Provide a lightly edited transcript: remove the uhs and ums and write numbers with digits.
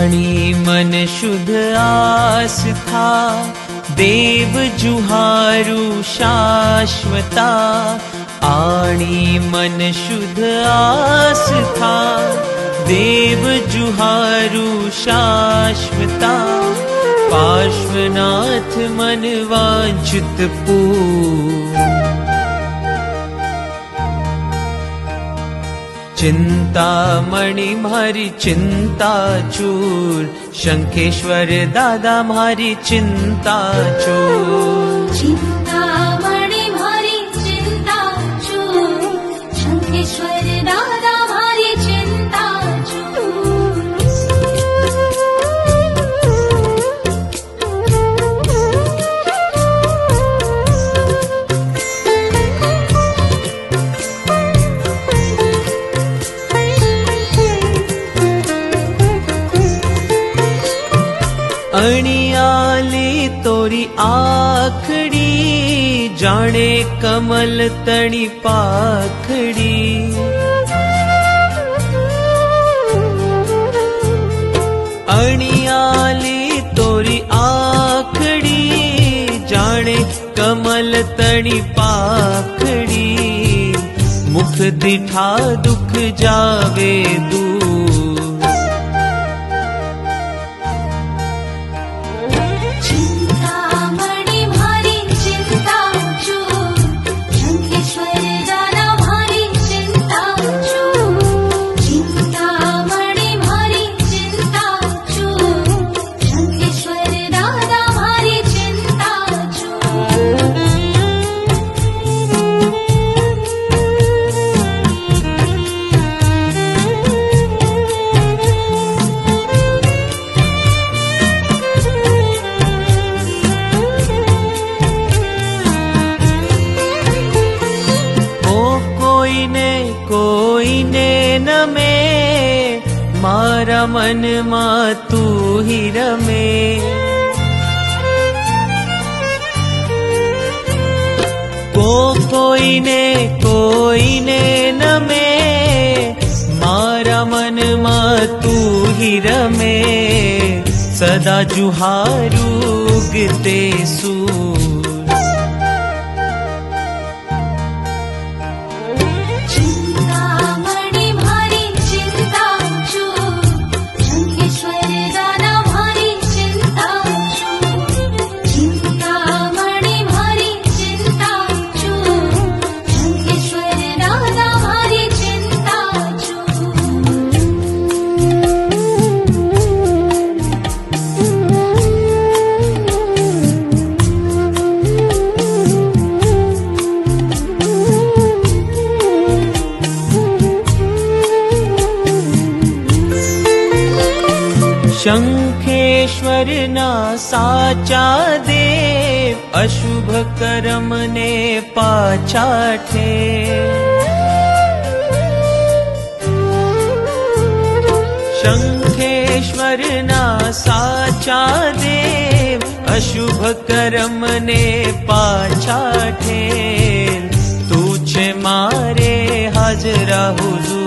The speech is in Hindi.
आणी मन शुद्ध आस्था, देव जुहारू शाश्वता। आणी मन शुद्ध आस्था, देव जुहारू शाश्वता। पार्श्वनाथ मन वांछित पूर्ण, चिंतामणि मारी चिंता चूर। शंखेश्वर दादा मारी चिंता चूर। चिंतामणि मारी चिंता चूर। शंखेश्वर दादा मारी चिंता चूर। अणियाली तोरी आखड़ी, जाने कमल तणी पाखड़ी। अणियाली तोरी आखड़ी, जाने कमल तणी पाखड़ी। मुख दिठा दुख जावे दूर। कोઈને નમે, મારા મનમાં તું ही રમે। કોઈને નમે, મારા મનમાં તું ही રમે। સદા જુહારું ગીતે સૂર। शंखेश्वर ना साचा देव, अशुभ कर्म ने पाछा ठेर। शंखेश्वर ना साचा देव, अशुभ कर्म ने पाछा ठेर। तू छे मारे हाजरा हुजूर।